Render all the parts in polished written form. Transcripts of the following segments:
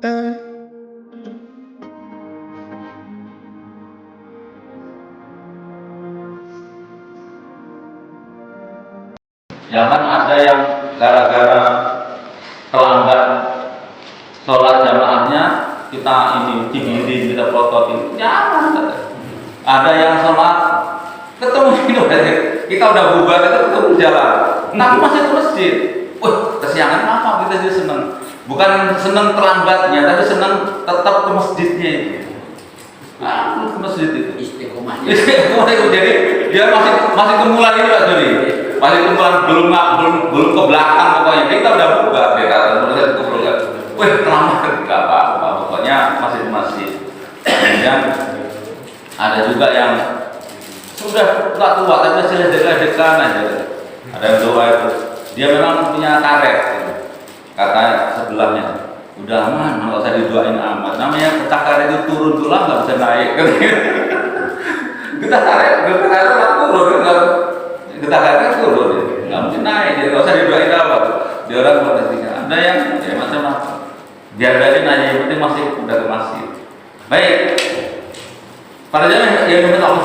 Jangan ada yang gara-gara terlambat sholat jamaahnya kita ini digiring, kita prototin. Jangan. Ada yang sholat ketemu kita udah bubar, kita ketemu jalan, tapi masih ke masjid. Wah, kesiangan apa kita jadi seneng? Bukan seneng terlambatnya, tapi seneng tetap ke masjidnya itu. Ke masjid itu. Istiqomahnya. Jadi dia masih kemulan itu Pak Juri. Masih kemulan belum ke belakang pokoknya. Kita udah bubar dia kata terus kemulan. Wih, terlambat enggak apa-apa. Pokoknya masih ke masjid. Kemudian ada juga yang sudah nggak tua tapi masih ledek-ledekan aja. Ada yang doa itu. Dia memang punya karet, gitu. Kata sebelahnya, udah aman, nggak usah didoain amat. Namanya getah karet itu turun tulang nggak bisa naik. Getah karet nggak turun, getah karet turun, nggak mungkin naik. Jadi nggak usah didoain apa. Dia orang berarti ada yang ya macam-macam. Biarin aja, yang penting masih udah ke masjid. Baik, para jemaah yang diminta Allah,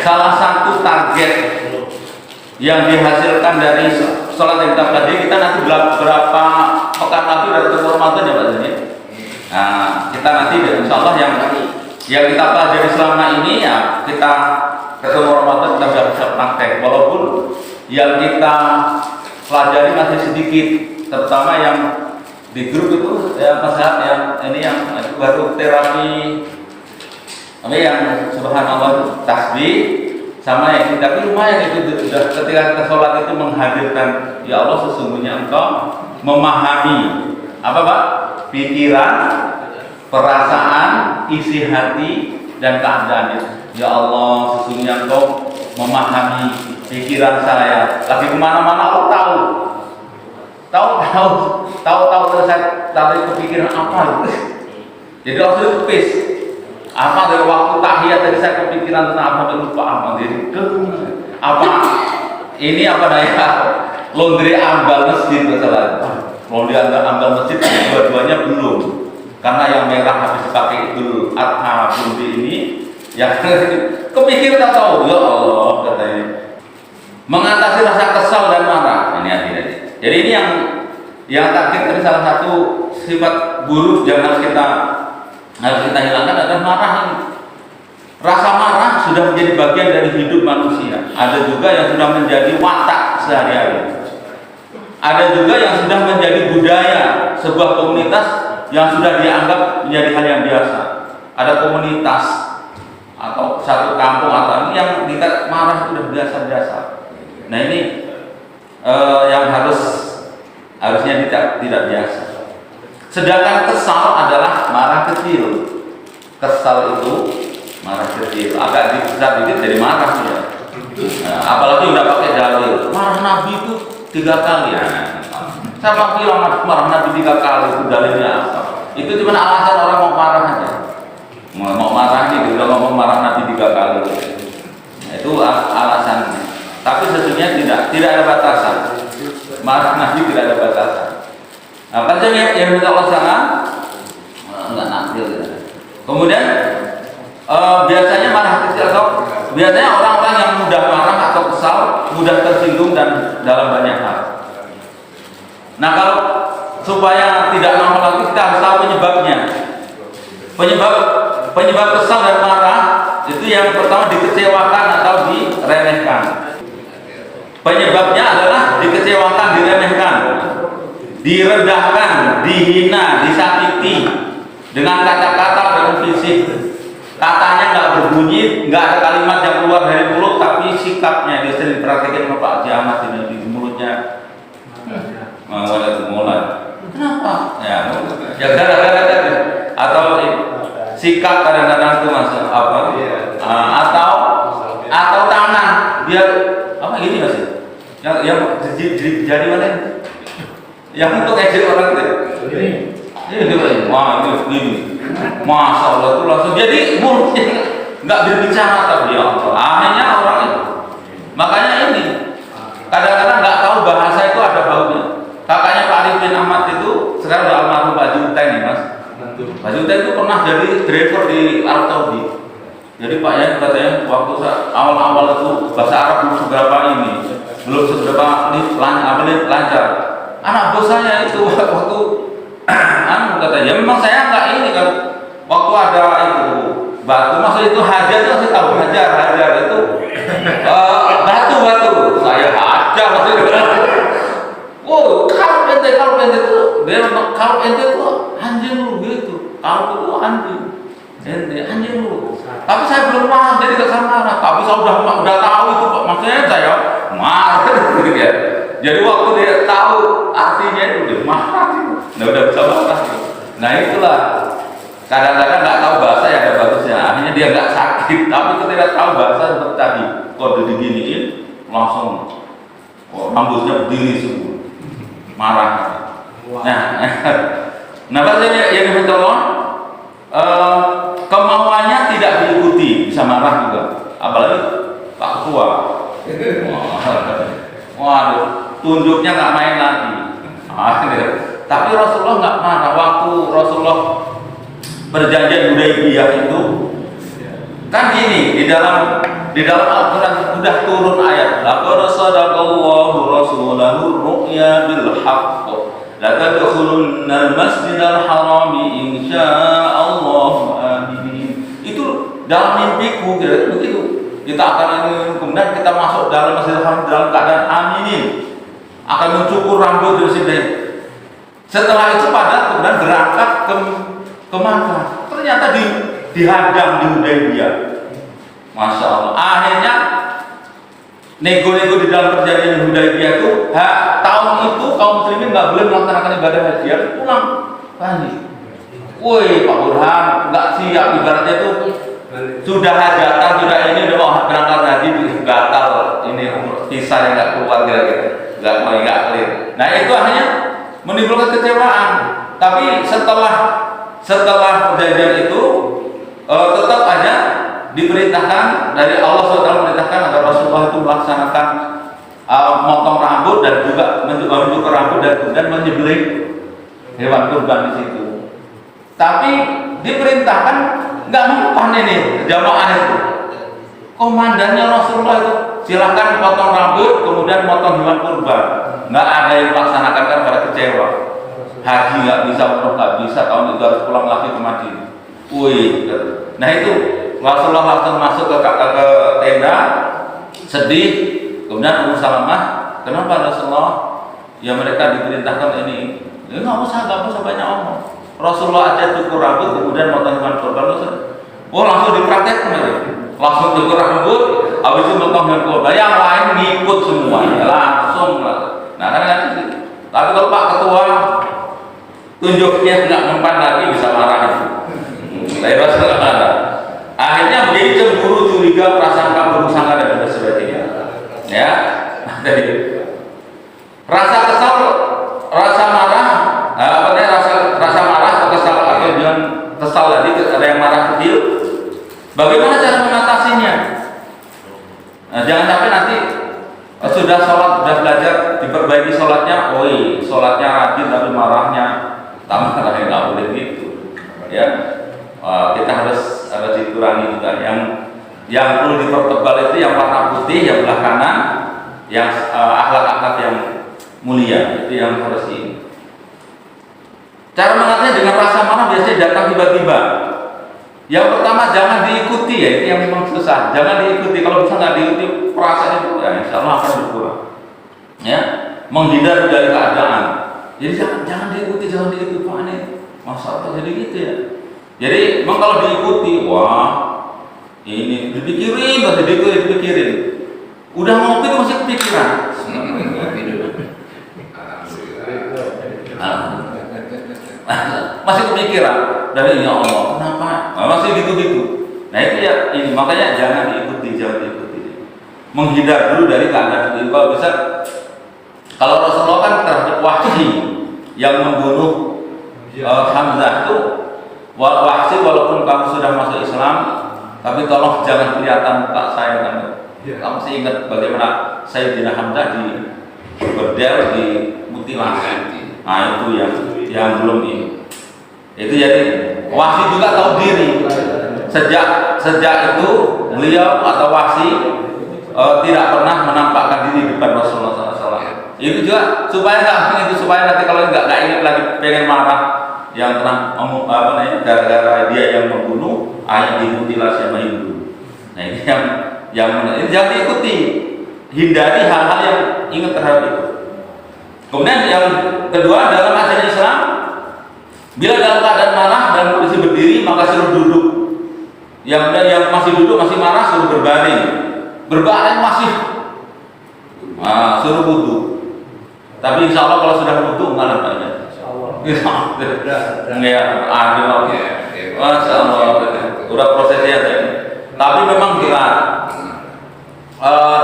salah satu target yang dihasilkan dari sholat yang kita tadi, kita nanti berapa pekan lagi dari Ramadan ya Pak Zani? Nah, kita nanti insya Allah yang kita pelajari selama ini ya kita ketemu Ramadan kita sudah bisa praktek, walaupun yang kita pelajari masih sedikit, terutama yang di grup itu ya masalah yang ini yang baru terapi yang subhanallah tasbih sama yang tapi lumayan itu sudah ketika kita sholat itu menghadirkan ya Allah sesungguhnya engkau memahami apa Pak? Pikiran, perasaan, isi hati dan keadaannya. Ya Allah sesungguhnya engkau memahami pikiran saya. Lagi kemana-mana Allah tahu saya tadi kepikiran apa itu. Jadi langsung kepis. Apa dari waktu tahiyat tadi saya kepikiran tentang apa dan lupa apa jadi apa ini apa daya laundry ambal masjid masalah laundry ambal masjid dua-duanya belum karena yang merah habis pakai Idul Adha Bundi ini yang kepikiran tahu ya Allah katanya mengatasi rasa kesal dan marah ini hati-hati. Jadi ini yang target tadi salah satu sifat buruk yang harus kita hilangkan adalah marah ini. Rasa marah sudah menjadi bagian dari hidup manusia. Ada juga yang sudah menjadi watak sehari-hari. Ada juga yang sudah menjadi budaya sebuah komunitas yang sudah dianggap menjadi hal yang biasa. Ada komunitas atau satu kampung atau ini yang kita marah sudah biasa-biasa. Nah ini yang harusnya tidak biasa. Sedangkan kesal adalah marah kecil. Kesal itu marah kecil. Agak dibesar dikit jadi marah ya. Nah, apalagi udah pakai dalil. Marah Nabi itu 3 kali ya. Siapa bilang marah Nabi 3 kali itu dalilnya apa? Itu cuma alasan orang mau marah aja. Mau marah gitu, udah ngomong marah Nabi 3 kali. Nah, itu alasannya. Tapi sesungguhnya tidak ada batasan. Marah Nabi tidak ada batasan. Nah, kan yang minta Allah sana enggak nampil ya. Kemudian biasanya marah kecil atau biasanya orang-orang yang mudah marah atau kesal, mudah tersinggung dan dalam banyak hal. Nah, kalau supaya tidak normal lagi kita harus tahu penyebabnya. Penyebab kesal dan marah itu yang pertama dikecewakan atau diremehkan. Penyebabnya adalah dikecewakan, diremehkan, direndahkan, dihina, disakiti dengan kata-kata dan fisik. Katanya nggak berbunyi, nggak ada kalimat yang keluar dari mulut, tapi sikapnya dia sering perhatikan sama Pak Jamat di mulutnya. Mulai. Kenapa? Ya gara-gara tadi atau sikap kadang-kadang itu masuk apa? Atau tangan dia apa gini masih? Yang jadi mana? Yang untuk ejek orang itu. Ini wah ini begini. Masya Allah itu langsung jadi mulutnya nggak berbicara tapi ya Allah. Akhirnya orang itu. Makanya ini kadang-kadang nggak tahu bahasa itu ada baunya. Kakaknya Pak Arif bin Ahmad itu sekarang udah almarhum Pak Juta Pak Juta itu pernah jadi driver di Arab Saudi. Jadi Pak Yan katanya waktu awal-awal itu bahasa Arab belum seberapa ini, belum seberapa lancar. Anak bos saya itu waktu katanya, ya memang saya nggak ini kan, waktu ada itu batu, maksud itu hajar itu saya tahu hajar itu batu saya hajar maksudnya. Oh kalau ente itu dia kalau ente itu anjing lu gitu, kalau itu anjing ente anjing lu. Tapi saya belum paham jadi kesana, tapi saya udah tahu itu maksudnya saya marah gitu ya. Jadi waktu dia tahu artinya itu dia marah, udah bisa marah. Nah itulah kadang-kadang nggak tahu bahasa yang ada bagusnya, akhirnya dia nggak sakit, tapi ketika tahu bahasa seperti tadi kode diginiin langsung rambutnya berdiri semua, marah. Nah bahasanya yang diminta kemauannya tidak diikuti bisa marah juga, apalagi Pak Ketua. Waduh, tunjuknya nggak main lagi. Tapi Rasulullah nggak marah. Waktu Rasulullah perjanjian Hudaybiyah itu kan gini, di dalam Al-Quran sudah turun ayat laqad sadaqallahu rasulahu ru'ya bil haqq la tadkhulunnal masjidal haram insyaallah aminin. Itu dalam mimpiku begitu. Kita akan kemudian kita masuk dalam Masjidil Haram dalam keadaan aminin, akan mencukur rambut dari sini. Setelah itu pada kemudian berangkat ke Makkah. Ternyata dihadang di Hudaybiyah. Masya Allah. Akhirnya nego-nego di dalam perjanjian Hudaybiyah itu tahun itu kaum muslimin nggak boleh melaksanakan ibadah haji, harus pulang balik. Woi Pak Burhan nggak siap, ibaratnya itu sudah hajatan, sudah ini udah mau berangkat haji gatal ini visa yang nggak keluar kira-kira, nggak clear. Nah itu akhirnya menimbulkan kecewaan. Tapi setelah perjanjian itu tetap aja diperintahkan dari Allah SWT, memerintahkan agar Rasulullah itu melaksanakan motong rambut dan juga mencukur rambut dan kemudian menyembelih hewan kurban di situ. Tapi diperintahkan nggak mempan ini jamaah itu. Komandannya Rasulullah itu silakan potong rambut kemudian potong hewan kurban. Nggak ada yang melaksanakan karena pada kecewa. Haji nggak bisa, umroh nggak bisa, tahun itu harus pulang lagi ke Madinah. Nah itu Rasulullah langsung masuk ke tenda sedih. Kemudian Ummu Salamah, kenapa Rasulullah? Ya mereka diperintahkan ini. Ya nggak usah banyak omong. Rasulullah aja cukur rambut kemudian potong hewan kurban. Oh langsung dipraktekkan aja. Langsung cukur rambut, habis itu potong hewan kurban. Yang lain ngikut semua, ya, langsung. Nah kan gitu. Tapi kalau Pak Ketua tunjuknya nggak mempan lagi bisa marah itu. Lepas marah. Akhirnya menjadi cemburu, curiga, prasangka, berusangka dan sebagainya. Ya, jadi rasa kesal, rasa marah, rasa marah atau kesal atau dengan kesal tadi ada yang marah kecil. Bagaimana cara mengatasinya? Nah, jangan sampai nanti sudah sholat, sudah belajar, diperbaiki sholatnya, sholatnya rajin tapi marahnya tambah lagi, nggak boleh gitu. Ya, kita harus dikurangi juga. Yang perlu dipertebal itu yang warna putih, yang belah kanan, yang akhlak-akhlak yang mulia itu yang harus ini. Cara mengatasinya dengan rasa marah biasanya datang tiba-tiba. Yang pertama jangan diikuti, ya itu yang memang susah. Jangan diikuti. Kalau bisa nggak diikuti perasaan itu, ya insya Allah akan berkurang. Ya, menghindar dari keadaan. Jadi jangan diikuti Pak ini. Masalah jadi gitu ya. Jadi memang kalau diikuti, ini dipikirin, masih dipikirin. Udah ngopi itu masih kepikiran. Masih kepikiran dari ya Allah, kenapa? Masih gitu-gitu. Nah itu ya, ini makanya jangan diikuti. Menghindar dulu dari keadaan itu. Kalau bisa, kalau Rasulullah kan terhadap Wahsy yang membunuh Hamzah itu, Wahsy walaupun kamu sudah masuk Islam, tapi tolong jangan kelihatan muka saya kan. Kamu masih ingat bagaimana Sayyidina Hamzah berdel, dimutilasi. Nah itu yang belum ini. Itu jadi Wahsy juga tahu diri. Sejak itu beliau atau Wahsy tidak pernah menampakkan diri di depan Rasulullah SAW. Itu juga supaya nanti kalau nggak ingat lagi pengen marah yang pernah gara-gara dia yang membunuh ayah dimutilasi sama Hindu. Nah ini yang jangan diikuti, hindari hal-hal yang ingat terhadap itu. Kemudian yang kedua dalam ajaran Islam, bila dalam keadaan marah dan kondisi berdiri maka suruh duduk. Yang masih duduk masih marah suruh berbaring. Berbaring masih suruh wudhu. Tapi insya Allah kalau sudah wudhu nggak lamanya. Insya Allah. Ya, aduh. Masya Allah. Udah prosesnya tadi. Tapi memang berat.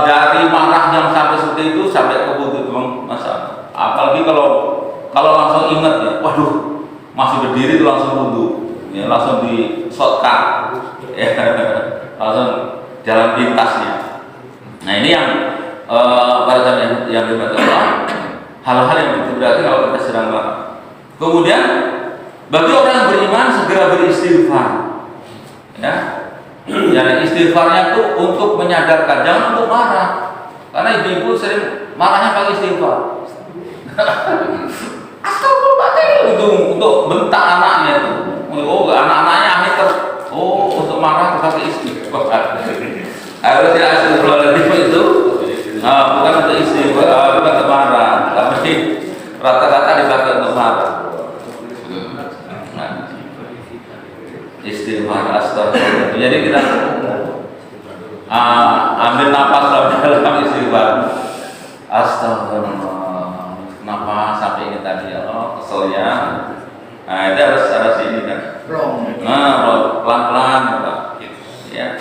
Dari marah yang sampai seperti itu sampai ke wudhu memang masalah. Apalagi kalau langsung ingat ya, waduh masih berdiri itu langsung wudhu, ya, langsung di shortcut, ya, langsung jalan pintasnya. Nah ini yang pada saat yang dibaca Allah, hal-hal yang berarti kalau kita sedang marah. Kemudian bagi orang yang beriman segera beristighfar, ya. Dan istighfarnya itu untuk menyadarkan, jangan untuk marah. Karena ibu-ibu sering marahnya pakai istighfar. Astagfirullahaladzim untuk bentak anaknya itu. Oh, anak-anaknya akhir untuk marah pakai istighfar. Harusnya astagfirullahaladzim itu bukan untuk istighfar, bukan untuk marah, tapi rata-rata dipakai untuk marah. Istighfar, astagfirullah. Jadi kita ambil nafas dalam istighfar. Astagfirullah. Kenapa sampai ini tadi ya Allah kesel ya? Nah itu harus ini kan. Pelan-pelan ya.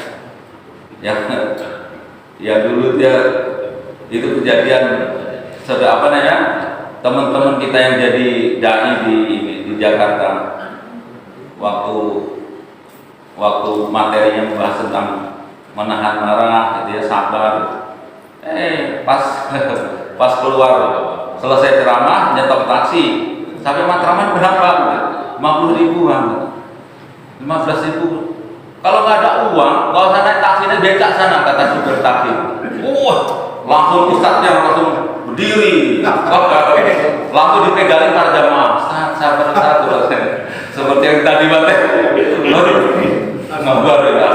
Ya dulu dia itu kejadian sudah teman-teman kita yang jadi dai di Jakarta waktu materi yang membahas tentang menahan marah, dia sabar. Pas keluar selesai ceramah nyetop taksi sampai Matraman berapa? 50.000 15.000. Kalau nggak ada uang nggak usah naik taksinya, becak sana kata supir taksi. Langsung ustadznya langsung berdiri, langsung dipegangin para jamaah. Sabar seperti yang tadi ngabar ya,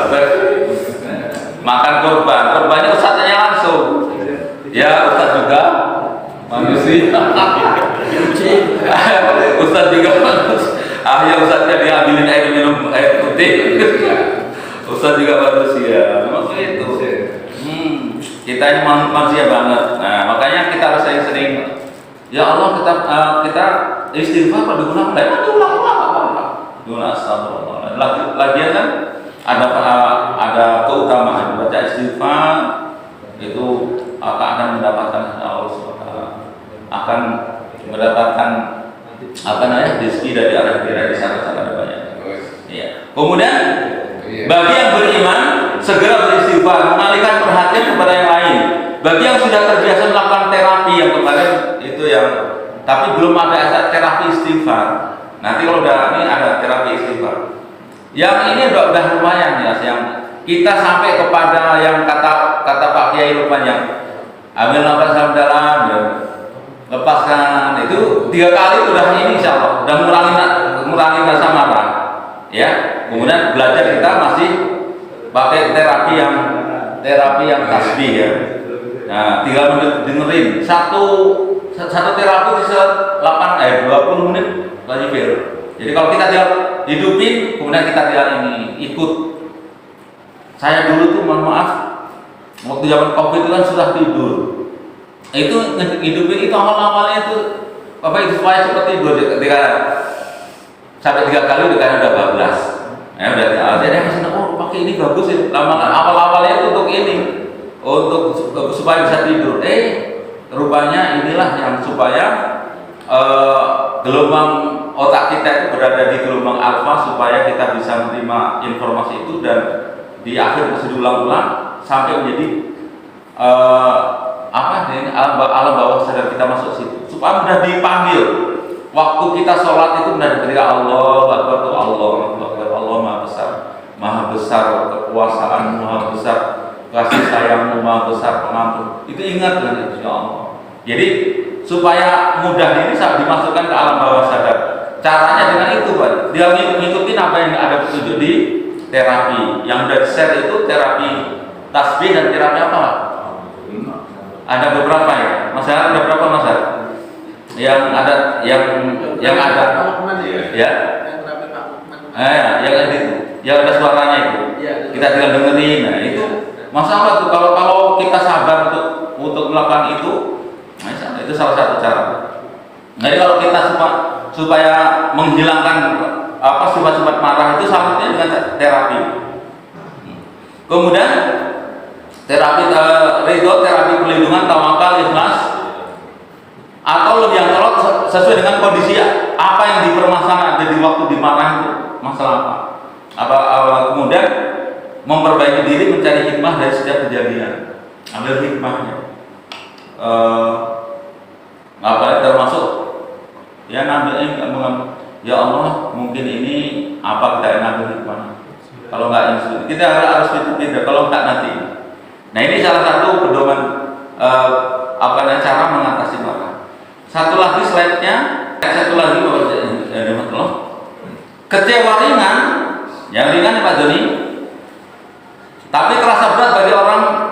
makan korbannya ustadznya langsung. Ya ustadz juga manusia. Ustadz juga manusia. Ya ustadznya diambilin air putih. Ustadz juga manusia. Maksud itu. Kita ini manusia banget. Nah makanya kita harus sering. Ya Allah kita istighfar pada diulang lagi. Diulang astagfirullah. Lagian kan ada keutamaan baca istighfar itu akan mendapatkan Allah SWT, akan mendapatkan rezeki dari arah kira di sana sangat banyak. Iya. Kemudian bagi yang beriman segera beristighfar, mengalihkan perhatian kepada yang lain. Bagi yang sudah terbiasa melakukan terapi yang kemarin itu tapi belum ada terapi istighfar. Nanti kalau ini ada terapi istighfar. Yang ini udah lumayan ya, yang kita sampai kepada yang kata Pak Kiai Lukman yang ambil nafas dalam ya, lepaskan itu 3 kali udah ini insyaallah udah mengurangi rasa marah ya. Kemudian belajar kita masih pakai terapi yang tasbih ya. Nah tinggal dengerin satu terapi bisa 20 menit lagi fail. Jadi kalau kita hidupin kemudian kita ikut. Saya dulu tuh mohon maaf waktu zaman COVID itu kan sudah tidur. Itu hidupin itu awal-awalnya itu itu supaya cepat tidur ketika sampai 3 kali udah bablas. Ya udah jadi pakai ini bagus ya. Awal-awalnya itu untuk ini untuk supaya bisa tidur. Rupanya inilah yang supaya gelombang otak kita itu berada di gelombang alfa supaya kita bisa menerima informasi itu dan di akhir bisa diulang-ulang sampai menjadi alam bawah sadar kita masuk situ supaya mudah dipanggil waktu kita sholat itu mudah ketika Allah Akbar Allah besar kekuasaan, maha besar kasih sayang, maha besar pengampun. Itu ingat kan, insya Allah. Jadi supaya mudah ini saat dimasukkan ke alam bawah sadar. Caranya dengan itu, Pak. Dia ngikutin apa yang ada petunjuk di terapi. Yang dari share itu terapi tasbih dan terapi apa, Pak? Ada beberapa ya. Masalah ada berapa masalah? Yang ada yang ada ya. Yang ada itu. Yang ada suaranya itu. Kita tinggal dengerin. Nah, itu masalah tuh kalau kita sabar untuk melakukan itu, nah, itu salah satu cara. Jadi kalau kita supaya menghilangkan sifat-sifat marah itu salahnya dengan terapi. Kemudian terapi ridho, terapi perlindungan, tawakal, ikhlas, atau lebih yang tolong sesuai dengan kondisi apa yang dipermasalahkan dari waktu dimarah itu masalah apa. Kemudian memperbaiki diri, mencari hikmah dari setiap kejadian, ambil hikmahnya. Termasuk ya ya Allah, mungkin ini apa kita ngambil hikmahnya. Kalau nggak ini kita harus tidak, kalau nggak nanti. Nah, ini salah satu pedoman cara mengatasi marah. Satu lagi slide-nya, kecewa ringan, yang ringan Pak Joni, tapi terasa berat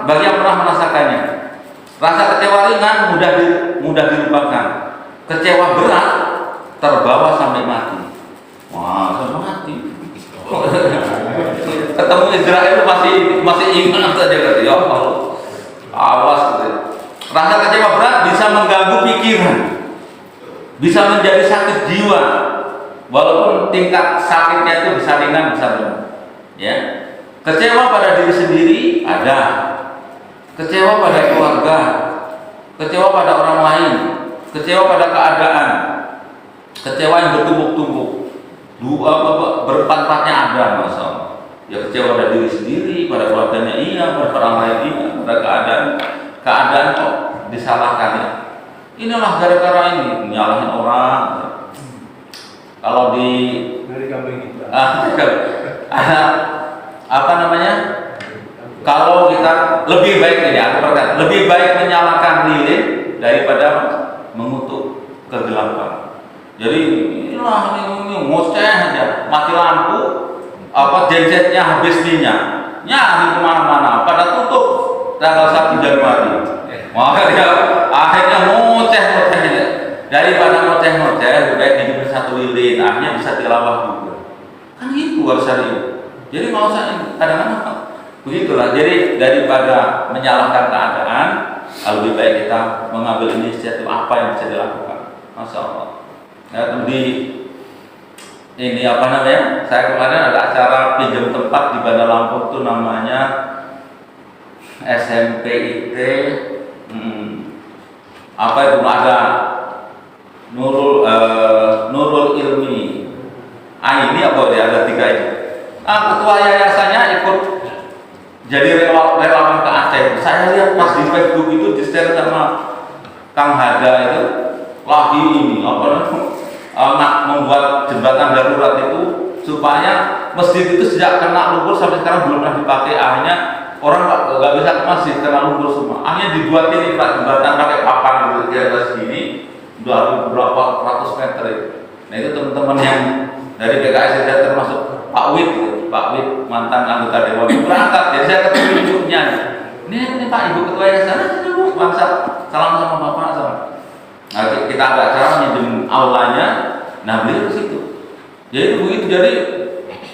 bagi yang pernah merasakannya. Rasa kecewa ringan mudah dilupakan. Kecewa berat terbawa sampai mati. Wah, sampai mati. Ketemu Israel masih ingat saja kata, ya Allah, awas gitu. Rasa kecewa berat bisa mengganggu pikiran, bisa menjadi sakit jiwa, walaupun tingkat sakitnya itu bisa ringan, bisa berat. Ya, kecewa pada diri sendiri ada, kecewa pada keluarga, kecewa pada orang lain, kecewa pada keadaan, kecewa yang bertumpuk-tumpuk. Berempat-empatnya ada, Masya Allah. Ya, kecewa pada diri sendiri, pada keluarganya iya, pada orang lain iya, pada keadaan kok disalahkan ya. Inilah gara-gara ini menyalahin orang. Kalau kalau kita lebih baik ini, lebih baik menyalakan lilin daripada mengutuk kegelapan. Jadi inilah ini ngoceh aja, mati lampu, gensetnya habis minyak, nyari kemana-mana, pada tutup tanggal 1 Januari. Maka dia akhirnya ngoceh aja. Daripada ngoceh lebih baik hidup satu lilin, akhirnya bisa tilawah juga. Kan itu harus serius. Jadi mau saya kadang-kadang begitulah. Jadi daripada menyalahkan keadaan, lebih baik kita mengambil inisiatif apa yang bisa dilakukan. Masya Allah. Ya, ini saya kemarin ada acara pinjam tempat di Bandar Lampung itu namanya SMPIT itu ada Nurul Ilmi. Ini apa dia ada 3 ini. Ketua yayasannya ikut jadi relawan ke Aceh. Saya lihat pas di Facebook itu di share sama Kang Hada itu lagi ini membuat jembatan darurat itu supaya masjid itu sejak kena lumpur sampai sekarang belum pernah dipakai. Akhirnya orang nggak bisa ke masjid karena lumpur semua. Akhirnya dibuat ini Pak, jembatan pakai papan gitu kira-kira segini, berapa ratus meter itu. Nah, itu teman-teman yang dari PKS saya termasuk Pak Wid mantan anggota dewan berangkat. Jadi saya ketemu ibunya. Ini Pak, Ibu ketua yayasan, bangsa salam sama Bapak sama. Nah, kita ada acara minjem aulanya, nah beliau ke situ. Jadi begitu, jadi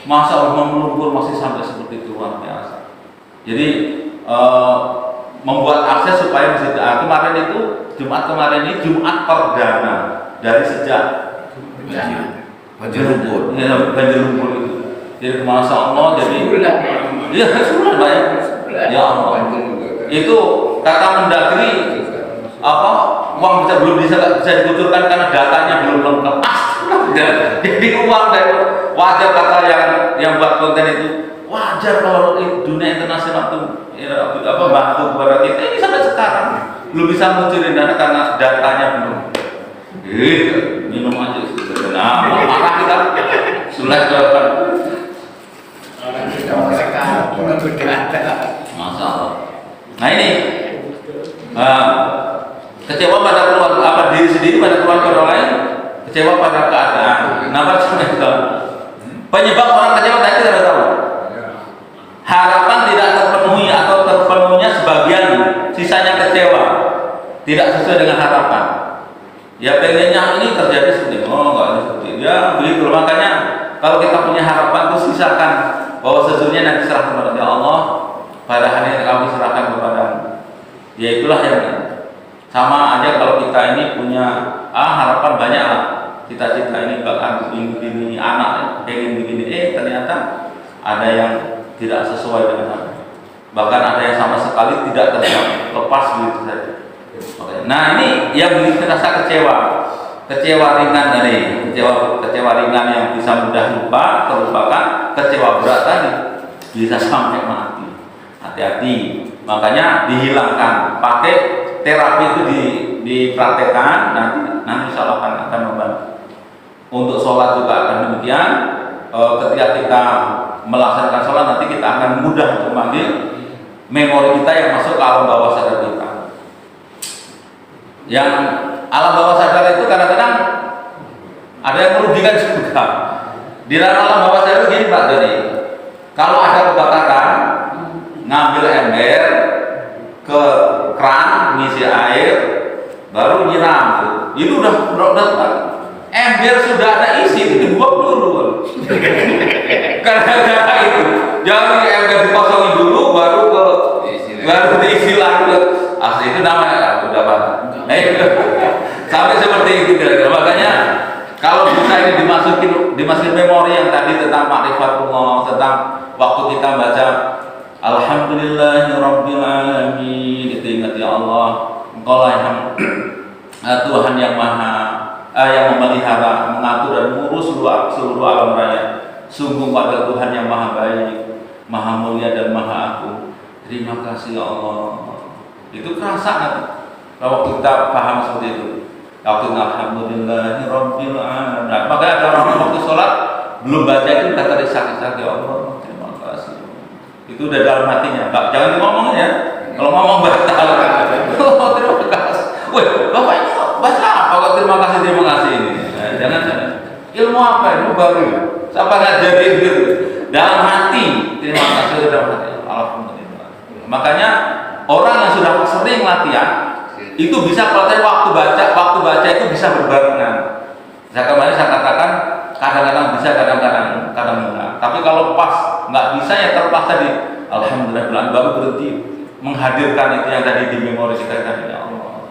masa Allah melumpur masih sampai seperti itu, luar biasa. Jadi membuat akses supaya masjid. Kemarin itu Jumat kemarin ini Jumat perdana dari sejak banjir lumpur. Ya, banjir lumpur itu. Jadi masya Allah, jadi iya sudah banyak. Ya Allah. Itu kata Mendagri uang belum bisa dikucurkan karena datanya belum lengkap. Jadi uang dari wajar kata yang buat konten itu wajar kalau dunia internasional itu bantu kepada kita. Ini sampai sekarang belum bisa ngucurin dana karena datanya belum. Minum aja sudah. Nah, marah kita sudah Nah ini kecewa pada keluarga diri sendiri, pada keluarga orang lain, kecewa pada keadaan. Kenapa seperti itu? Penyebab orang kecewa tadi kita tahu. Harapan tidak terpenuhi atau terpenuhinya sebagian, sisanya kecewa, tidak sesuai dengan harapan. Ya pengennya ini terjadi seperti itu, enggak seperti itu. Ya begitu. Makanya kalau kita punya harapan itu sisakan bahwa sesungguhnya nanti serahkan kepada Allah. Pada hari ini kami serahkan kepada. Ya itulah yang sama aja kalau kita ini punya harapan banyak lah. Cita-cita ini bakal begini anak pengen begini, ternyata ada yang tidak sesuai dengan apa. Bahkan ada yang sama sekali tidak terjadi, lepas begitu saja. Nah ini yang bikin rasa kecewa ringan tadi, kecewa ringan yang bisa mudah lupa, terlupakan, kecewa berat tadi bisa sampai mati. Hati-hati, makanya dihilangkan, pakai terapi itu dipraktekkan, nanti insya Allah akan membantu. Untuk sholat juga akan demikian. Ketika kita melaksanakan sholat, nanti kita akan mudah untuk memanggil memori kita yang masuk ke alam bawah sadar kita. Yang alam bawah sadar itu kadang-kadang ada yang merugikan juga. Di dalam alam bawah sadar gini Pak, jadi kalau ada kebakaran, ngambil ember ke keran, ngisi air, baru nyiram. Itu udah ember sudah ada isi, dibuang dulu. Karena itu, jangan ember dikosongin dulu, baru diisi lagi. Asli itu namanya udah apa? Sampai seperti itu kira-kira. Makanya kalau bisa ini dimasukin memori yang tadi tentang ma'rifatullah, tentang waktu kita baca Alhamdulillahirabbil alamin, itu ingat ya Allah, Engkaulah yang Tuhan yang yang memelihara, mengatur dan mengurus seluruh alam raya. Sungguh pada Tuhan yang maha baik, maha mulia dan maha agung. Terima kasih ya Allah. Itu kerasa nanti kalau kita paham seperti itu. Alhamdulillahirabbil alamin. Maka ada orang waktu sholat belum baca itu kata terisak-isak ya Allah. Terima kasih. Itu udah dalam hatinya. Jangan ngomong ya. Kalau ngomong batal. Oh, terima kasih. Wih, Bapak ini baca apa kok terima kasih ini? Jangan. Ilmu apa? Ilmu baru. Siapa ngajarin gitu? Dalam hati. Terima kasih dalam hati. Alhamdulillah. Makanya orang yang sudah sering latihan itu bisa pelatihan waktu baca itu bisa berbarengan. Kemarin saya katakan kadang-kadang bisa, kadang-kadang enggak. Tapi kalau pas nggak bisa ya terlepas tadi. Alhamdulillah baru berhenti menghadirkan itu yang tadi di memori kita tadi ya Allah.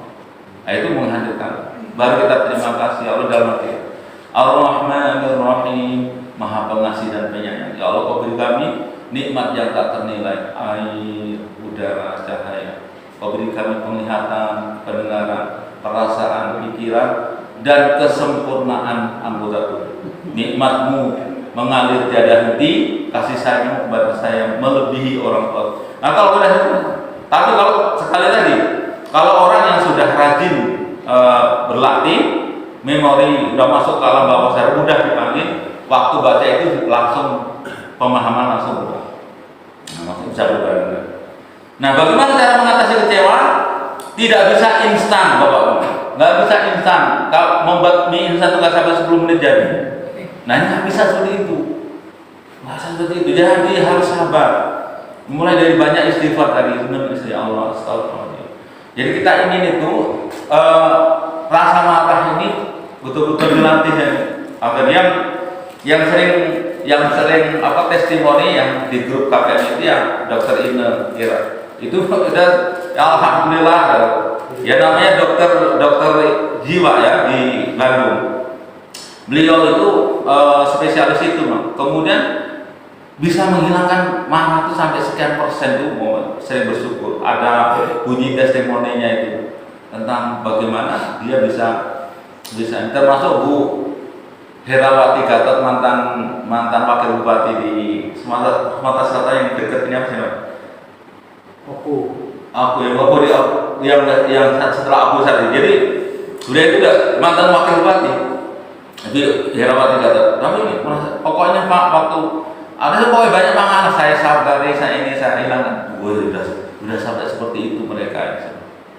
Nah, itu menghadirkan. Baru kita terima kasih Allah dalam hati. Ar-Rahmanir Rahim, Maha Pengasih dan Penyayang. Ya Allah, Kau beri kami nikmat yang tak ternilai, air, udara, cahaya. Kau beri kami penglihatan, pendengaran, perasaan, pikiran, dan kesempurnaan anggota tubuh. Nikmat-Mu mengalir tiada henti, kasih sayang kepada saya melebihi orang tua. Nah kalau udah itu, tapi kalau sekali lagi, kalau orang yang sudah rajin berlatih, memori udah masuk ke alam bawah sadar, mudah dipanggil, waktu baca itu langsung pemahaman langsung berubah. Langsung bisa berubah. Nah, bagaimana cara mengatasi kecewa? Tidak bisa instan, Bapak. Nggak bisa instan. Kalau membuat mie instan itu nggak sampai 10 menit jadi. Nah, ini nggak bisa seperti itu. Nggak seperti itu. Jadi harus sabar. Mulai dari banyak istighfar tadi, ya Allah, astagfirullah. Jadi kita ingin itu rasa marah ini betul-betul dilatih ya. Agar yang sering testimoni yang di grup KPM itu ya Dokter Ine Kira. Itu udah alhamdulillah ya, namanya dokter jiwa ya di Bandung. Beliau itu spesialis itu, kemudian bisa menghilangkan marah itu sampai sekian persen itu. Saya bersyukur ada bunyi testimoninya itu tentang bagaimana dia bisa termasuk Bu Herawati Gatot, mantan wakil bupati di Sumatera Selatan yang dekat ini apa sih? Yang setelah aku sadar. Jadi beliau itu udah mantan wakil bupati. Jadi Herawati Gatot. Tapi pokoknya Pak, waktu ada pokoknya banyak makanan saya sabari, saya hilangkan. Gue udah sampai seperti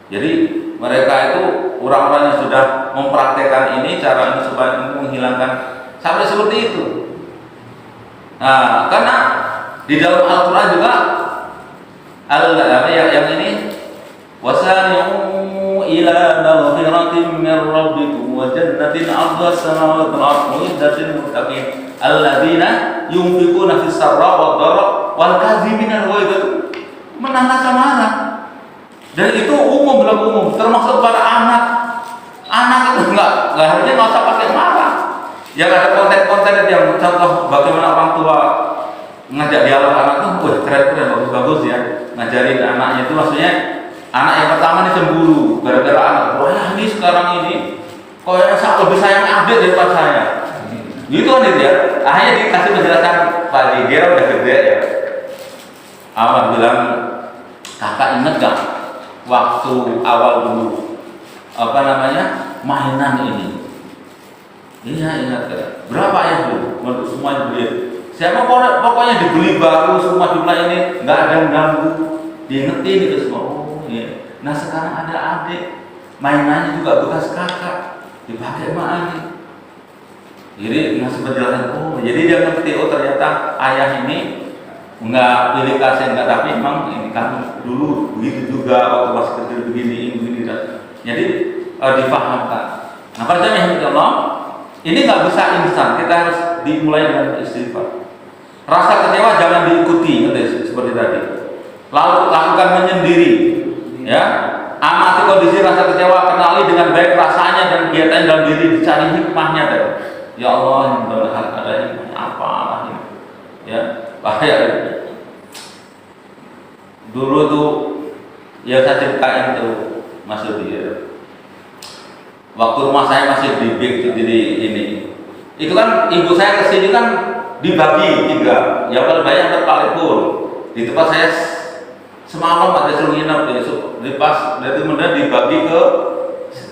Jadi mereka itu orang-orang yang sudah mempraktekkan ini cara ini supaya menghilangkan sampai seperti itu. Nah, karena di dalam Al-Quran juga yang ini wasari'u ila maghfiratin min rabbikum wa jannatin 'arduha as-samawati wal ardu uiddatil muttaqin alladzina yunfiquna fis sarra wad dharra wal kadhibina al-ghaidha menahan amarah. Dan itu umum, berlaku umum, termasuk para anak. Anak itu nggak harusnya nggak usah pakai marah. Yang ada konten-konten yang contoh bagaimana orang tua ngajak dialog anak tuh, wah keren-keren, bagus-bagus ya. Ngajarin anaknya itu maksudnya anak yang pertama ini cemburu gara-gara anak, wah ini sekarang ini kok yang lebih sayang adik daripada saya. Gitu kan itu ya. Akhirnya dikasih penjelasan, Pak dia udah gede ya. Awal bilang, kakak inget gak waktu awal dulu mainan ini? Iya ingat kan? Berapa ya bu? Untuk semua dibeli. Siapa pokoknya dibeli baru semua jumlah ini nggak ada yang ganggu. Diingetin itu semua. Oh iya. Nah sekarang ada adik mainannya juga bekas kakak dipakai sama adik. Jadi ngasih penjelasan. Oh jadi dia ngerti. Oh ternyata ayah ini nggak pilih kasih nggak, tapi memang ini kan dulu begitu juga waktu masih kecil begini dan jadi dipahamkan. Nah perjalanan yang Allah ini nggak bisa instan, kita harus dimulai dengan istighfar. Rasa kecewa jangan diikuti, seperti tadi. Lalu lakukan menyendiri, ya. Amati kondisi rasa kecewa, kenali dengan baik rasanya dan kegiatan dalam diri, dicari hikmahnya deh. Ya Allah, yang benar ada hikmahnya apa ini? Ya. Bahaya. Dulu tuh ya saya ceritain tuh Mas Yudi ya. Waktu rumah saya masih di ini. Itu kan ibu saya kesini kan dibagi 3. Yang paling banyak terpaling pun. Di tempat saya semalam ada suruh nginep di pas dari kemudian dibagi ke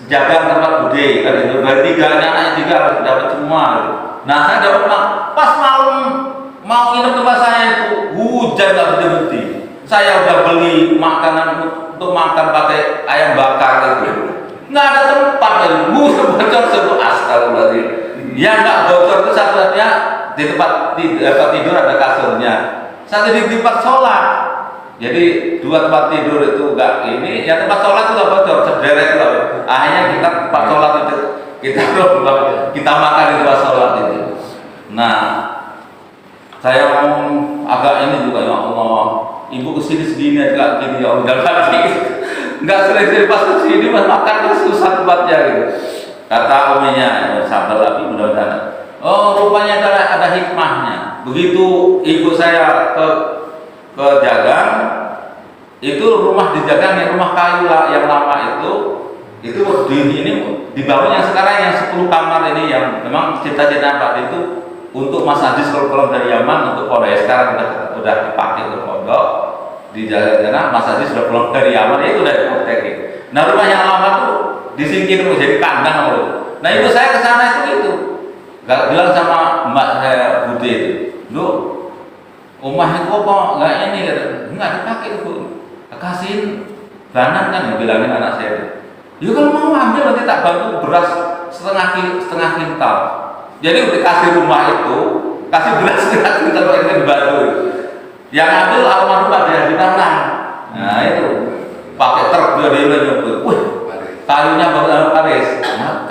jaga tempat bude kan itu dari 3 anak 3 harus dapat semua. Nah saya dapat pas malam mau nginep tempat saya itu hujan nggak berhenti. Saya udah beli makanan untuk makan pakai ayam bakar itu, nggak ada tempat lagi. Bocor semua, astagfirullahaladzim. Yang nggak bocor itu satu-satunya di tempat tidur ada kasurnya. Satu di tempat sholat. Jadi 2 tempat tidur itu nggak ini. Yang tempat sholat itu nggak bocor, sederet itu. Akhirnya kita tempat sholat itu kita makan di tempat sholat itu. Nah. Saya ngomong agak ini juga ya Allah, ibu kesini segini aja gini ya Allah, nggak sering pas kesini mas makan kan susah tempatnya gitu. Kata uminya, sabar lagi mudah-mudahan. Oh rupanya ada hikmahnya. Begitu ibu saya ke Jagang, itu rumah di Jagang yang rumah kayu lah yang lama itu dibangun yang sekarang yang 10 kamar ini yang memang cita-cita Pak itu. Untuk Mas Hadis kalau pulang dari Yaman untuk pondok sekarang udah dipakai untuk pondok di jalan Mas Hadis sudah pulang dari Yaman ya itu udah dipakai. Nah rumah yang lama tuh disingkir menjadi kandang loh. Nah ibu saya ke sana itu nggak bilang sama mbak saya Budi itu, lu rumah itu kok nggak ini nggak dipakai itu, kasihin banan kan bilangin anak saya. Ya kalau mau ambil nanti tak bantu beras setengah kintal. Jadi dikasih rumah itu, kasih beras setengah kintal kalau ini dibantu. Yang ambil almarhum ada di tanah. Nah itu pakai truk dia nyebut, wih kayunya bagus Paris,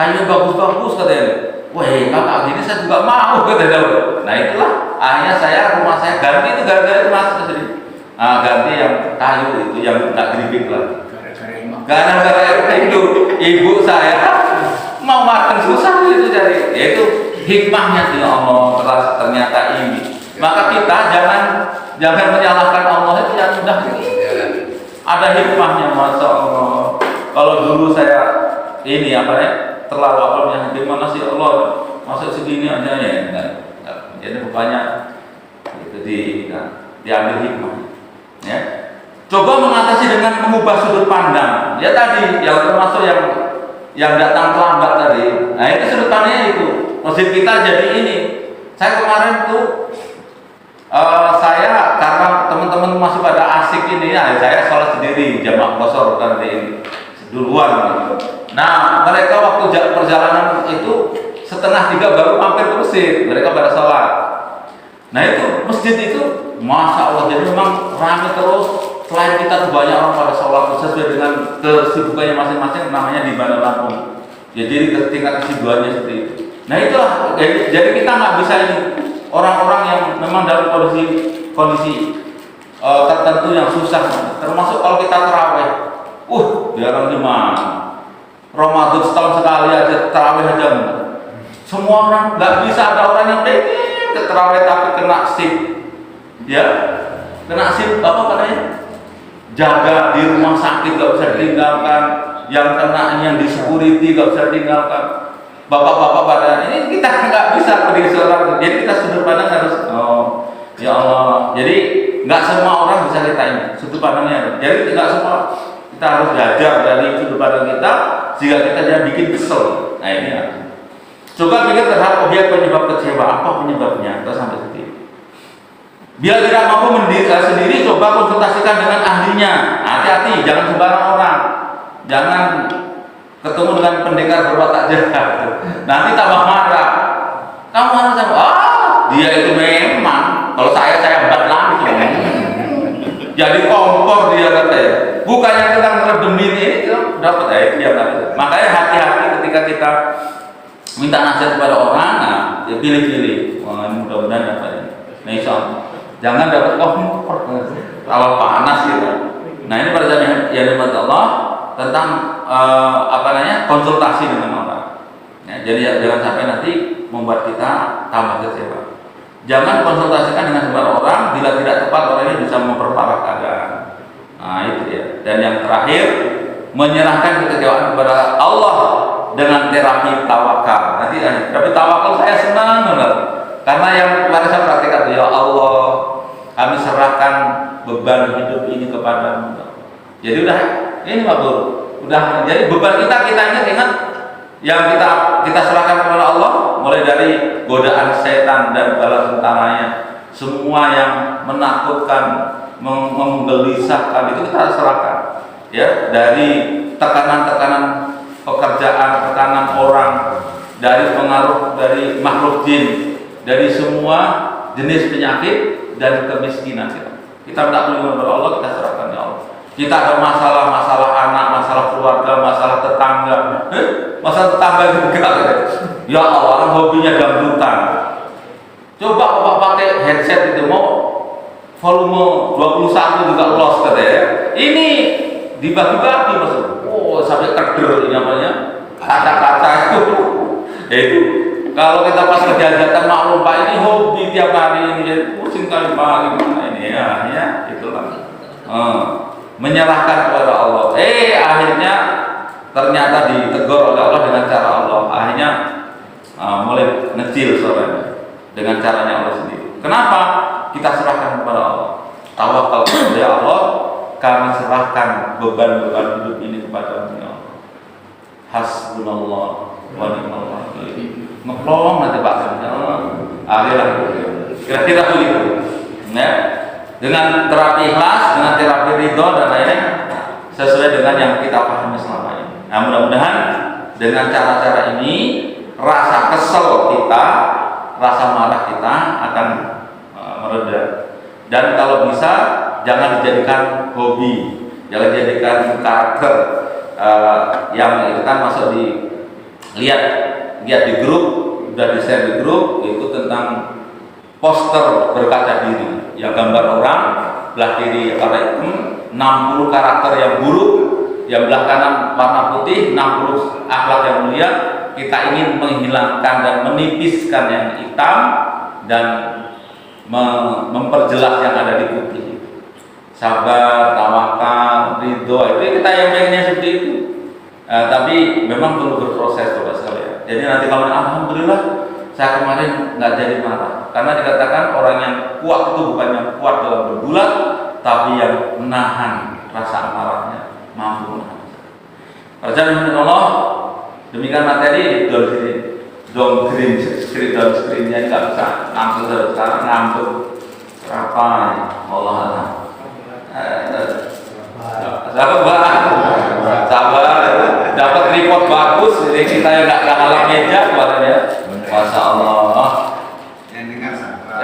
kayunya bagus-bagus katanya. Wih kakak ini saya juga mau katanya. Nah itulah akhirnya rumah saya ganti itu gara-gara itu masuk ke sini. Nah, ganti yang kayu itu yang nggak geribik lah. Gara-gara itu ibu saya mau makan susah itu jadi itu. Hikmahnya ya Allah ternyata ini. Maka kita jangan menyalahkan Allah itu yang sudah ada hikmahnya, masya Allah. Kalau dulu saya ini terlalu gimana sih Allah masuk segini aja ya. Jadi rupanya itu diambil hikmah. Ya. Coba mengatasi dengan mengubah sudut pandang. Ya tadi yang termasuk yang datang terlambat tadi. Nah itu sudut pandangnya itu. Masjid kita jadi ini. Saya kemarin tuh saya karena teman-teman masih pada asik ini ya, saya sholat sendiri jamaah qashar kan di ini. duluan. Nah, mereka waktu perjalanan itu setengah 3 baru mampir ke masjid, mereka pada sholat. Nah itu masjid itu, masya Allah, jadi memang ramai terus. Selain kita tuh banyak orang pada sholat sesuai dengan kesibukannya masing-masing, namanya di Bandar Lampung. Ya, jadi tingkat kesibukannya seperti itu. Nah itulah, jadi kita nggak bisa ini orang-orang yang memang dalam kondisi tertentu yang susah, termasuk kalau kita terawih. Biar gimana? Ramadan setahun sekali aja terawih aja enggak. Semua orang nggak bisa, ada orang yang pengen ke terawih tapi kena sip, ya, kena sip apa katanya? Jaga di rumah sakit gak bisa ditinggalkan, yang kena yang di security gak bisa ditinggalkan. Bapak-bapak pada ini kita nggak bisa berdiri seorang, jadi kita sudut pandang harus ya Allah. Jadi nggak semua orang bisa kita ini sudut pandangnya. Jadi nggak semua kita harus belajar dari sudut pandang kita sehingga kita jangan bikin kesel. Nah ini ya. Coba pikir terhadap objek penyebab kecewa, apa penyebabnya? Kita sampai sini. Bila tidak mampu sendiri, coba konsultasikan dengan ahlinya. Hati-hati, jangan sembarang orang. Jangan ketemu dengan pendekar berwatak jahat. Nanti tambah marah. Kamu marah sama, dia itu memang. Kalau saya hebat langsung. Jadi kompor dia katanya. Bukannya kita ngeredemin ini, dapat dia kan. Makanya hati-hati ketika kita minta nasihat kepada orang, ya pilih-pilih. Wah, mudah-mudahan dapat ini. Nah, insya jangan dapat kompor, kalau panas gitu. Nah ini pada saat yang dimana Allah tentang konsultasi dengan orang. Ya, jadi jangan sampai nanti membuat kita tambah kecewa. Jangan konsultasikan dengan sembarang orang, bila tidak tepat orangnya bisa memperparah keadaan. Nah itu ya. Dan yang terakhir, menyerahkan kekecewaan kepada Allah dengan terapi tawakal. Nanti terapi tawakal saya senang benar. Karena yang kemarin saya praktikkan, ya Allah, kami serahkan beban hidup ini kepadamu. Jadi udah ini Pak Guru, udah jadi beban kita ingat yang kita serahkan kepada Allah, mulai dari godaan setan dan bala tentaranya, semua yang menakutkan, menggelisahkan itu kita serahkan. Ya, dari tekanan-tekanan pekerjaan, tekanan orang, dari pengaruh dari makhluk jin, dari semua jenis penyakit dan kemiskinan kita minta perlindungan kepada Allah, kita serahkan ya Allah. Kita ada masalah anak, masalah keluarga, masalah tetangga, masalah tetangga juga. Ya Allah, orang hobinya dangdutan. Coba Bapak pakai headset itu mau volume 21 juga los katanya. Ini dibagi-bagi maksud. Sampai keder namanya kaca-kaca itu. Itu kalau kita pas kejahatan maklum Pak, ini hobi tiap hari ini jadi pusing kali Pak, gimana ini ya itulah. Menyerahkan kepada Allah. Akhirnya ternyata ditegur oleh Allah dengan cara Allah. Akhirnya mulai ngecil suaranya dengan caranya Allah sendiri. Kenapa? Kita serahkan kepada Allah. Tawakal kepada Allah. Kami serahkan beban-beban hidup ini kepada Allah. Hasbunallah wa ni'mal wakil. Ngeplong nanti Pak. Akhirnya kira-kira begitu. Ya. Dengan terapi ikhlas, dengan terapi ridho dan lainnya sesuai dengan yang kita pahami selama ini. Nah, mudah-mudahan dengan cara-cara ini rasa kesel kita, rasa marah kita akan mereda. Dan kalau bisa jangan dijadikan hobi, jangan dijadikan karakter yang itu kan masuk lihat di grup, udah di-share di grup itu tentang poster berkaca diri yang gambar orang belah kiri warna hitam, 60 karakter yang buruk, yang belah kanan warna putih, 60 akhlak yang mulia. Kita ingin menghilangkan dan menipiskan yang hitam dan memperjelas yang ada di putih. Sabar, tawakal, ridho, itu kita yang pengennya seperti itu. Tapi memang perlu berproses coba sekalian. Jadi nanti kalau alhamdulillah saya kemarin nggak jadi marah, karena dikatakan orang yang kuat itu bukan yang kuat dalam bergulat, tapi yang menahan rasa amarahnya, mampu menahan. Perjalanan Allah, demikian materi downgrade screen-nya nggak bisa ngantuk sekarang, ngantuk apa Allah. Sabar, bagus, jadi kita yang nggak kalah meja kemarin ya. Masya Allah. Yang dengar sabar.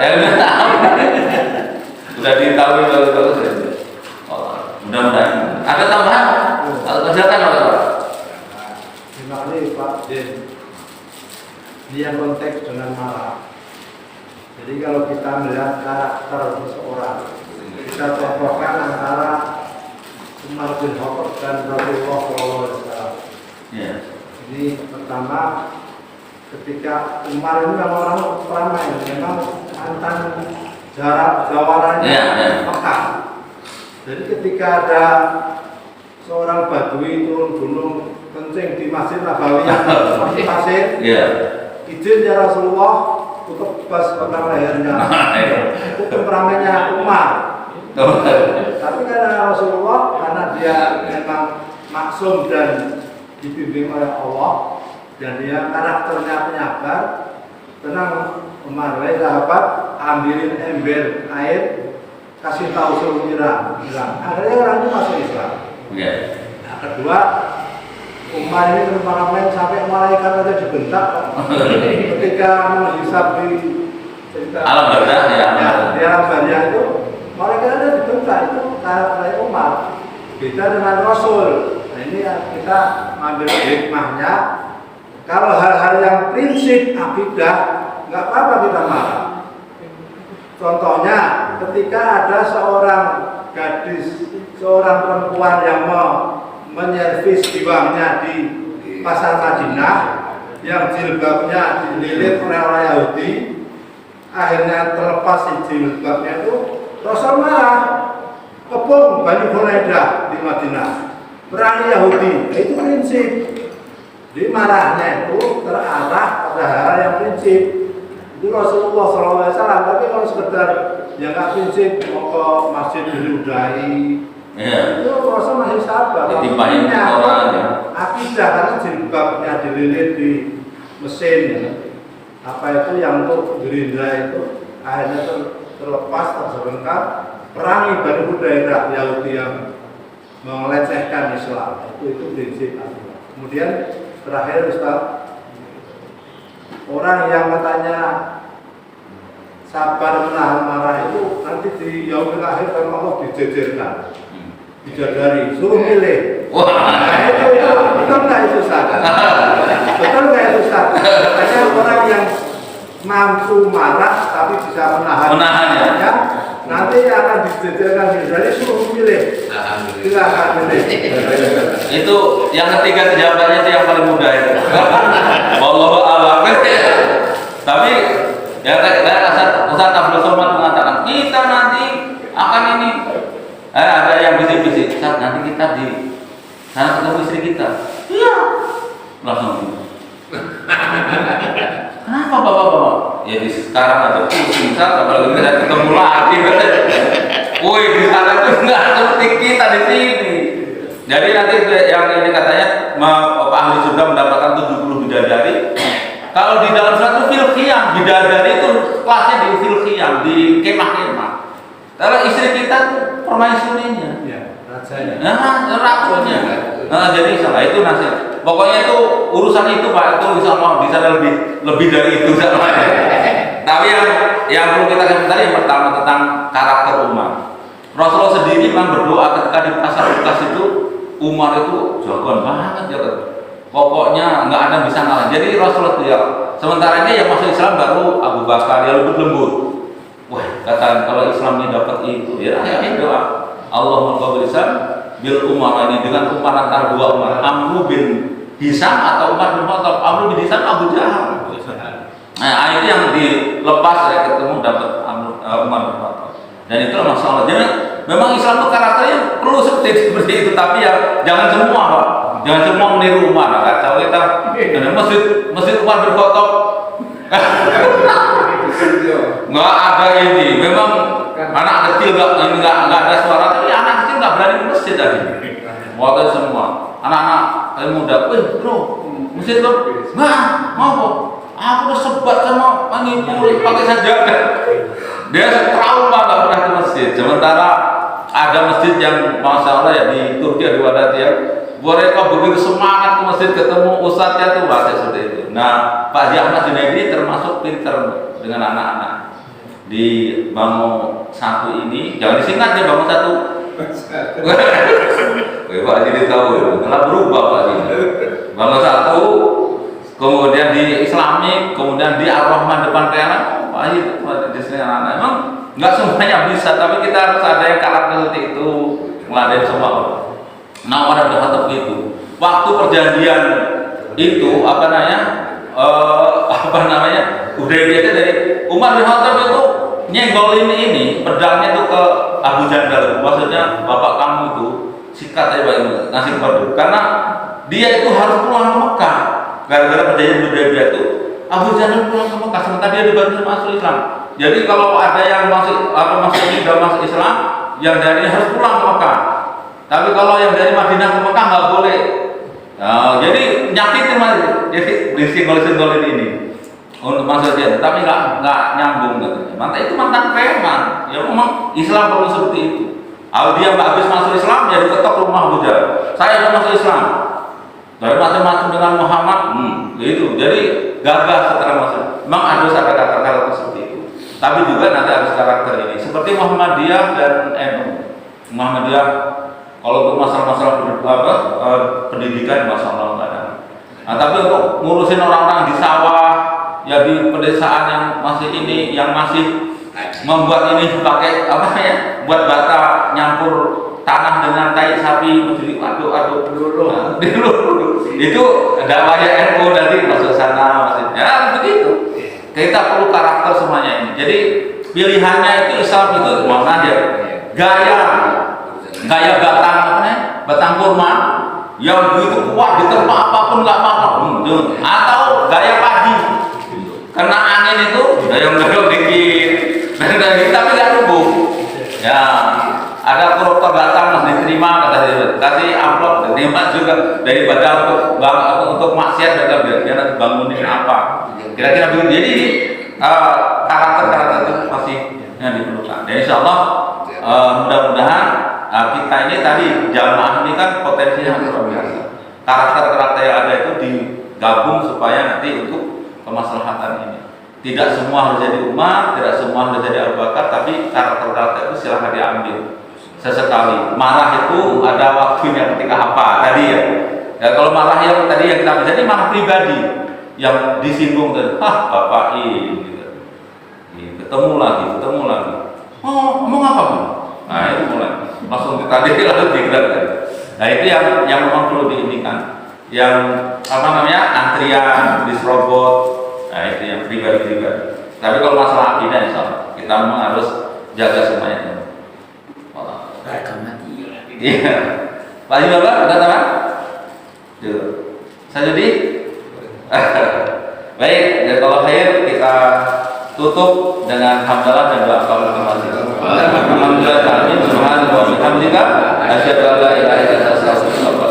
Sudah ditahui bagus-bagus ya. Mudah-mudahan. Ada tambahan? Silakan Pak. Terima kasih Pak Jen. Dia konteks dengan marah. Jadi kalau kita melihat karakter seseorang, kita contohkan antara Umar bin Khattab dan Rasulullah SAW. Ya. Ini pertama, ketika Umar ini memang orang ramai, memang mantan jawarannya Mekah. Jadi ketika ada seorang badui turun gunung kencing di Masjid Nabawi yang seperti pasir, izin ya Rasulullah untuk bas tentang lehernya. Itu temperamennya Umar. Tapi karena Rasulullah, karena dia memang maksum dan dibimbing oleh Allah, dan dia karakternya penyabar, tenang Umar, sahabat, ambilin ember air, kasih tahu suruh bilang. Akhirnya orang itu masuk Islam. Nah, kedua, Umar ini temperamen sampai malaikat aja dibentak ketika menghisab di alam barzah ya. Di alam barzah itu malaikat aja dibentak, itu karakter Umar. Beda dengan Rasul. Nah, ini kita ambil hikmahnya. Kalau hal-hal yang prinsip akidah nggak apa-apa kita marah. Contohnya ketika ada seorang gadis, seorang perempuan yang menyervis diwangnya di pasar Madinah, yang jilbabnya dililit oleh orang Yahudi, akhirnya terlepas jilbabnya itu, Rasul marah, kepung Bani Quraidah di Madinah, perangi Yahudi. Itu prinsip. Di marahnya itu terarah pada hal yang prinsip. Itu Rasulullah SAW. Tapi kalau sekedar yang nggak prinsip, mau ke masjid diludahi, itu Rasul masih sabar. Akidah karena jilbabnya dililit di mesin, apa itu yang untuk gerindra itu akhirnya terlepas, terserengkap, perangi Bani Quraidah Yahudi yang melecehkan Islam. Itu prinsip. Kemudian terakhir Ustaz, orang yang katanya sabar menahan marah itu nanti di yaumil akhir kalau Allah dijejerkan, dijadari, suruh milih. Nah, itu betul nggak itu Ustaz? Betul nggak itu Ustaz? Katanya orang yang mampu marah tapi bisa menahannya, nanti akan dijejerkan, jadi suruh milih. Silakan milih. Itu yang ketiga jawabannya itu yang paling mudah itu. Wallahu a'lam. Tapi ya Ustaz Abdul Somad mengatakan kita nanti akan ini ada yang bisik-bisik, Ustaz nanti kita di sana ketemu istri kita. Iya. Langsung. Kenapa bapak-bapak? Ya di sekarang aja pusing Ustaz, apalagi kita ketemu lagi. Woi di sana itu nggak seperti kita di sini. Jadi nanti yang ini katanya ahli surga mendapatkan 70 bidadari. Kalau di dalam surat itu fil khiyam, bidadari itu kelasnya di fil khiyam, di kemah-kemah. Kalau istri kita tuh permaisurinya, rajanya. Ratunya. Jadi salah itu nasihat. Pokoknya itu urusan itu Pak, itu insya Allah bisa lebih dari itu. Tapi yang perlu kita komentari yang pertama tentang karakter Umar. Rasulullah sendiri memang berdoa ketika di pasar Lukas itu, Umar itu jagoan banget ya. Pokoknya nggak ada yang bisa ngalah. Jadi Rasulullah itu ya, sementara ini yang masuk Islam baru Abu Bakar, dia lebih lembut. Wah, kata kalau Islam ini dapat itu, ya akhirnya doa Allahumma qabul Islam bil Umar, ini dengan Umar antara dua Umar, Amru bin Hisam atau Umar bin Khattab. Amru bin Hisam Abu Jahal. Nah, itu yang dilepas saya ketemu dapat Umar bin Khattab. Dan itu masalah. Jadi memang Islam itu karakternya perlu seperti itu, tapi ya jangan semua Pak. Jangan semua meniru Umar. Kata kita masjid Umar bin Khattab. Nggak ada ini. Memang anak kecil nggak ada suara, tapi anak kecil nggak berani ke masjid tadi. Waktu semua anak-anak muda, bro, masjid bro, nggak mau kok. Aku udah sebat sama manipul pakai sajadah. Dia trauma nggak pernah ke masjid. Sementara ada masjid yang masya Allah ya di Turki ada wadah ya Mereka begitu semangat ke masjid ketemu ustadznya tuh bahasa seperti itu. Nah, Pak Haji Ahmad Junaidi termasuk pinter dengan anak-anak di Bango 1 ini. Jangan disingkat ya Bango 1. Pak Haji tahu, telah berubah Pak Haji. Bango 1, kemudian di Islamik, kemudian di Ar-Rahman depan Perak. Pak Haji di sini anak-anak. Emang nggak semuanya bisa, tapi kita harus ada yang karakter seperti itu, meladeni semua. Nah, Umar bin Khattab gitu. Waktu perjanjian itu Hudaybiyah itu dari Umar bin Khattab itu nyenggolin ini pedangnya itu ke Abu Jandal. Maksudnya bapak kamu itu sikat aja Pak ngasih kode. Karena dia itu harus pulang ke Mekah. Gara-gara perjanjian Hudaybiyah itu Abu Jandal pulang ke Mekah sementara dia dibantu masuk Islam. Jadi kalau ada yang masuk Islam, yang dari harus pulang ke Mekah. Tapi kalau yang dari Madinah ke Mekah nggak boleh. Nah, jadi nyakitin jadi disenggol-senggolin ini untuk masuk dia, tapi nggak nyambung katanya. Mantan itu mantan preman. Ya memang Islam perlu seperti itu. Kalau dia nggak habis masuk Islam, ya diketok rumah Abu Jahal. Saya sudah masuk Islam. Dari macam-macam dengan Muhammad, gitu. Jadi gagah setelah masuk. Memang harus ada karakter seperti itu. Tapi juga nanti harus karakter ini. Seperti Muhammadiyah dan NU. Muhammadiyah kalau untuk masalah-masalah pendidikan masalah nggak ada. Nah, tapi untuk ngurusin orang-orang di sawah, ya di pedesaan yang masih ini, yang masih membuat ini pakai buat bata nyampur tanah dengan tai sapi, menjadi aduk dulu. Itu dakwahnya NU nanti masuk sana, maksudnya begitu. Kita perlu karakter semuanya ini. Jadi pilihannya itu Islam itu mana aja gaya batang kurma yang begitu kuat diterpa apapun nggak apa-apa, atau gaya padi karena angin itu gayung-gayung dikit, tapi nggak rubuh. Ya ada koruptor datang diterima kasih amplop diterima juga daripada untuk maksiat dia nanti bangunin apa kira-kira begitu. Jadi karakter itu masih yang diperlukan. Dan insya Allah mudah-mudahan kita ini tadi jamaah ini kan potensinya luar biasa. Karakter-karakter yang ada itu digabung supaya nanti untuk kemaslahatan ini. Tidak semua harus jadi Umar, tidak semua harus jadi Abu Bakar, tapi karakter-karakter itu silahkan diambil sesekali. Marah itu ada waktunya ketika apa tadi ya. Ya kalau marah yang tadi yang kita bisa ini marah pribadi yang disinggung dan bapak ini gitu. Ketemu lagi. Oh, ngomong apa Bu? Nah itu mulai langsung tadi lalu digerak. Nah itu yang memang perlu diinginkan. Yang antrian diserobot. Nah itu yang pribadi. Tapi kalau masalah akidah insyaallah kita memang harus jaga semuanya. Iya. Pak Haji Bapak ada teman? Saya jadi. Baik, dan kalau khair kita tutup dengan hamdalah dan doa kafaratul majlis. Alhamdulillah, subhanallahi wa bihamdika asyhadu an la ilaha illa anta astaghfiruka wa atubu ilaik.